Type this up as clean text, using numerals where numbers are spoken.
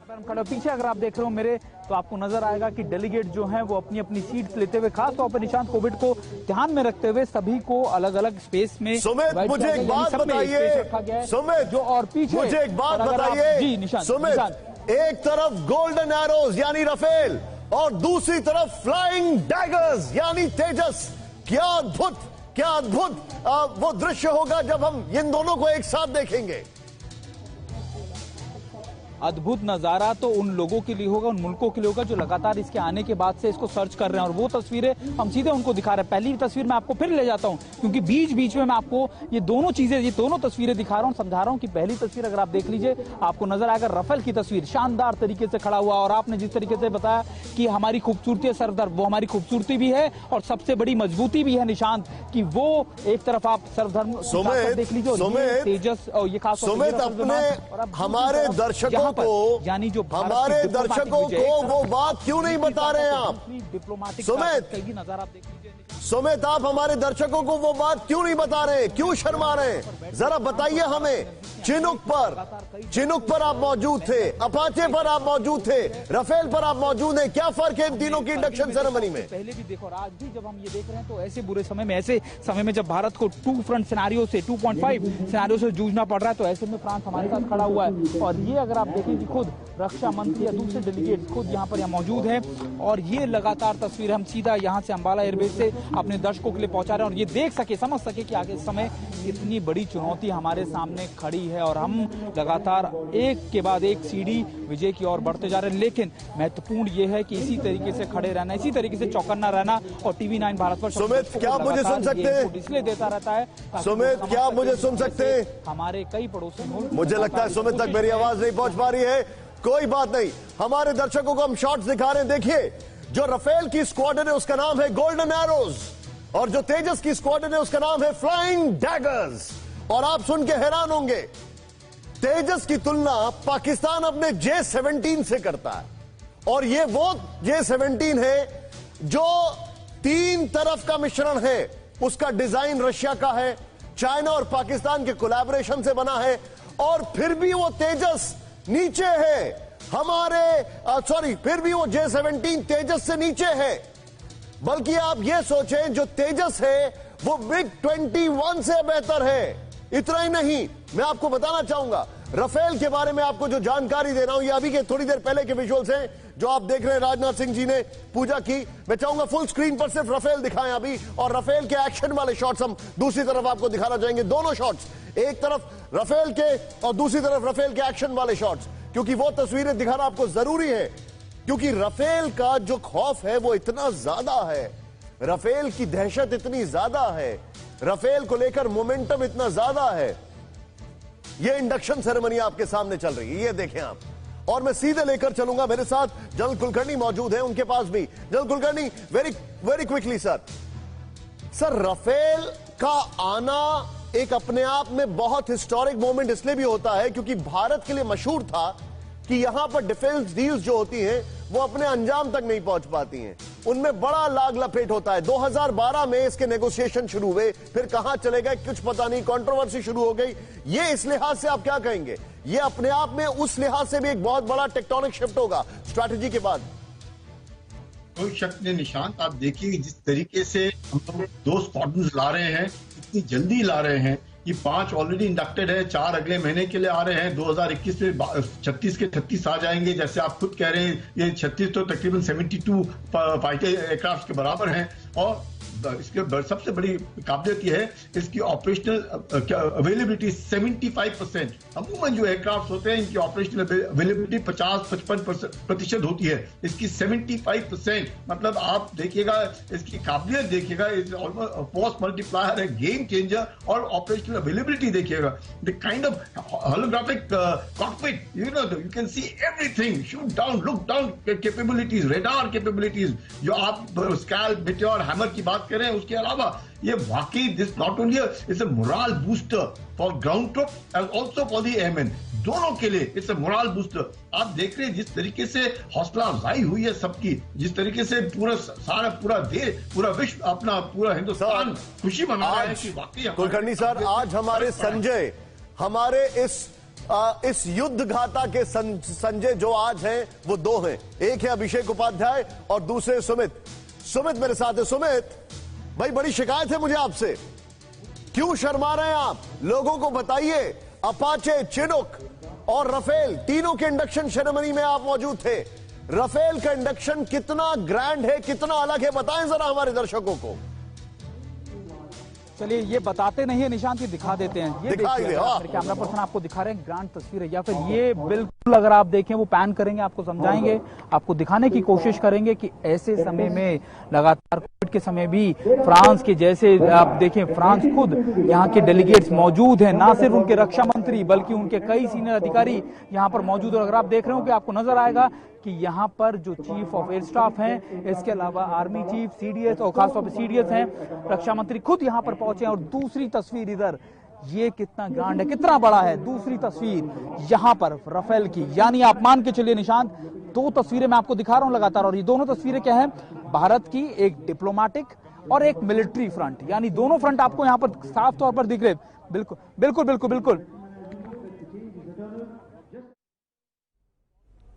पीछे अगर आप देख रहे हो मेरे, तो आपको नजर आएगा कि डेलीगेट जो हैं वो अपनी अपनी सीट्स लेते हुए, खास तौर पर निशांत, कोविड को ध्यान में रखते हुए सभी को अलग अलग स्पेस में। सुमित, मुझे एक बात बताइए, सुमित जो और पीछे मुझे एक बात बताइए जी निशांत, सुमित, एक तरफ गोल्डन एरोज यानी राफेल और दूसरी तरफ फ्लाइंग डैगर्स यानी तेजस। क्या अद्भुत वो दृश्य होगा जब हम इन दोनों को एक साथ देखेंगे। अद्भुत नजारा तो उन लोगों के लिए होगा, उन मुल्कों के लिए होगा जो लगातार इसके आने के बाद से इसको सर्च कर रहे हैं, और वो तस्वीरें हम सीधे उनको दिखा रहे हैं। पहली तस्वीर मैं आपको फिर ले जाता हूं, क्योंकि बीच बीच में मैं आपको ये दोनों तस्वीरें दिखा रहा हूं, समझा रहा हूं कि पहली तस्वीर अगर आप देख लीजिए, आपको नजर आएगा राफेल की तस्वीर, शानदार तरीके से खड़ा हुआ। और आपने जिस तरीके से बताया कि हमारी खूबसूरती है सरदर्द, वो हमारी खूबसूरती भी है और सबसे बड़ी मजबूती भी है निशांत, कि वो एक तरफ आप सर्वधर्म देख लीजिए, तेजस और ये खास हमारे दर्शकों को, यानी जो हमारे दर्शकों को वो बात क्यों नहीं बता रहे हैं आप? डिप्लोमेटिक नजर आप देख लीजिए। सुमित, आप हमारे दर्शकों को वो बात क्यों नहीं बता रहे, क्यों शर्मा रहे हैं? जरा बताइए हमें। चिनुक पर आप मौजूद थे, अपाचे पर आप मौजूद थे, राफेल पर आप मौजूद हैं। क्या फर्क है इन तीनों की इंडक्शन सेरेमनी में? पहले भी देखो और आज भी जब हम ये देख रहे हैं, तो ऐसे बुरे समय में, ऐसे समय में जब भारत को 2 फ्रंट सिनेरियो से 2.5 सिनेरियो से जूझना पड़ रहा है, तो ऐसे में फ्रांस हमारे साथ खड़ा हुआ है। और ये अगर आप देखें कि खुद रक्षा मंत्री या दूसरे डेलीगेट खुद यहाँ पर मौजूद हैं, और ये लगातार तस्वीर हम सीधा यहाँ से अंबाला एयरबेस से अपने दर्शकों के लिए पहुंचा रहे हैं, और ये देख सके, समझ सके कि आगे इस समय इतनी बड़ी चुनौती हमारे सामने खड़ी है, और हम लगातार एक के बाद एक सीढ़ी विजय की ओर बढ़ते जा रहे हैं। लेकिन महत्वपूर्ण ये है कि इसी तरीके से खड़े रहना, इसी तरीके से चौकन्ना रहना, और TV9 भारत पर सुमित, क्या मुझे सुन सकते हैं? इसलिए देता रहता है। सुमित, क्या मुझे सुन सकते हैं? हमारे कई पड़ोसी मुल्क, मुझे लगता है सुमित तक मेरी आवाज नहीं पहुंच पा रही है। कोई बात नहीं, हमारे दर्शकों को हम शॉट्स दिखा रहे हैं। देखिए, जो राफेल की स्क्वाड्रन है उसका नाम है गोल्डन एरोज, और जो तेजस की स्क्वाड्रन है उसका नाम है फ्लाइंग डैगर्स। और आप सुन के हैरान होंगे, तेजस की तुलना पाकिस्तान अपने J-17 से करता है, और ये वो J-17 है जो 3 तरफ का मिश्रण है। उसका डिजाइन रशिया का है, चाइना और पाकिस्तान के कोलैबोरेशन से बना है, और फिर भी वो तेजस नीचे है फिर भी वो J-17 तेजस से नीचे है। बल्कि आप ये सोचें, जो तेजस है वो MiG-21 से बेहतर है। इतना ही नहीं, मैं आपको बताना चाहूंगा राफेल के बारे में, आपको जो जानकारी दे रहा हूं, ये अभी के थोड़ी देर पहले के विजुअल्स हैं जो आप देख रहे हैं। राजनाथ सिंह जी ने पूजा की। मैं चाहूंगा फुल स्क्रीन पर सिर्फ राफेल दिखाएं अभी, और राफेल के एक्शन वाले शॉट्स हम दूसरी तरफ आपको दिखाना चाहेंगे। दोनों शॉट्स, एक तरफ राफेल के और दूसरी तरफ राफेल के एक्शन वाले शॉट्स, क्योंकि वो तस्वीरें दिखाना आपको जरूरी है, क्योंकि राफेल का जो खौफ है वो इतना ज्यादा है, राफेल की दहशत इतनी ज्यादा है, राफेल को लेकर मोमेंटम इतना ज्यादा है। ये इंडक्शन सेरेमनी आपके सामने चल रही है, ये देखें आप। और मैं सीधे लेकर चलूंगा, मेरे साथ जनरल कुलकर्णी मौजूद हैं, उनके पास भी। General Kulkarni, very quickly sir, Rafale का आना एक अपने आप में बहुत हिस्टोरिक मोमेंट इसलिए भी होता है क्योंकि भारत के लिए मशहूर था कि यहां पर डिफेंस डील्स जो होती हैं वो अपने अंजाम तक नहीं पहुंच पाती हैं, उनमें बड़ा लाग लपेट होता है। 2012 में इसके नेगोशिएशन शुरू हुए, फिर कहां चले गए कुछ पता नहीं, कंट्रोवर्सी शुरू हो गई। ये इस लिहाज से आप क्या कहेंगे, ये अपने आप में उस लिहाज से भी एक बहुत बड़ा टेक्टोनिक शिफ्ट होगा स्ट्रैटेजी के बाद? कोई शक नहीं निशांत, आप देखिए जिस तरीके से हम लोग 2 स्क्वाड्रन्स ला रहे हैं, इतनी जल्दी ला रहे हैं कि 5 ऑलरेडी इंडक्टेड है, 4 अगले महीने के लिए आ रहे हैं। 2021 में 36 के 36 आ जाएंगे। जैसे आप खुद कह रहे हैं, ये 36 तो तकरीबन 72 फाइटर एयरक्राफ्ट के बराबर हैं। और इसके सबसे बड़ी काबिलियत यह है, इसकी ऑपरेशनल अवेलेबिलिटी 75%। अमूमन जो एयरक्राफ्ट होते हैं इनकी ऑपरेशनल अवेलेबिलिटी 50-55% होती है, इसकी 75%। मतलब आप देखिएगा, इसकी काबिलियत देखिएगा, फोर्स मल्टीप्लायर है, गेम चेंजर। और ऑपरेशनल अवेलेबिलिटी देखिएगा, the kind of holographic cockpit, you can see everything, shoot down, look down capabilities, radar capabilities, जो आप स्कैल्प, मेटेओर, हैमर की बात करें। उसके अलावा ये वाकई this not only it's a moral booster for ground troop and also for the airman, दोनों के लिए इट्स अ मोरल बूस्टर। आप देख रहे हैं जिस तरीके से हौसला अफजाई हुई है सबकी, जिस तरीके से पूरा देश, पूरा विश्व, अपना पूरा हिंदुस्तान खुशी मना रहा है कि वाकई। कुलकर्णी सर, आज हमारे संजय हमारे इस इस युद्ध घाता के संजय जो आज हैं वो दो हैं, एक है अभिषेक उपाध्याय और दूसरे सुमित। सुमित मेरे साथ है। सुमित भाई, बड़ी शिकायत है मुझे आपसे, क्यों शर्मा रहे हैं आप? लोगों को बताइए। अपाचे, चिनूक और राफेल तीनों के इंडक्शन सेरेमनी में आप मौजूद थे। राफेल का इंडक्शन कितना ग्रैंड है, कितना अलग है, बताएं जरा हमारे दर्शकों को। चलिए, ये बताते नहीं है निशांत, ये दिखा देते हैं। ये दिखाई दे, कैमरा पर्सन आपको दिखा रहे हैं ग्रांड तस्वीरें, या फिर ये बिल्कुल अगर आप देखें वो पैन करेंगे, आपको समझाएंगे, आपको दिखाने की कोशिश करेंगे कि ऐसे समय में लगातार कोविड के समय भी फ्रांस के जैसे आप देखें, फ्रांस खुद यहाँ के डेलीगेट्स मौजूद हैं, ना सिर्फ उनके रक्षा मंत्री बल्कि उनके कई सीनियर अधिकारी यहाँ पर मौजूद है। अगर आप देख रहे हो कि आपको नजर आएगा कि यहाँ पर जो चीफ ऑफ एयर स्टाफ हैं, इसके अलावा आर्मी चीफ, सीडीएस और खासतौर पर सीडीएस हैं, रक्षा मंत्री खुद यहाँ पर पहुंचे हैं। और दूसरी तस्वीर इधर, ये कितना ग्रांड है, कितना बड़ा है। दूसरी तस्वीर यहाँ पर राफेल की, यानी आप मान के चलिए निशांत, दो तस्वीरें मैं आपको दिखा रहा हूं लगातार, और ये दोनों तस्वीरें क्या है, भारत की एक डिप्लोमेटिक और एक मिलिट्री फ्रंट, यानी दोनों फ्रंट आपको यहाँ पर साफ तौर पर दिख रहे। बिल्कुल बिल्कुल बिल्कुल बिल्कुल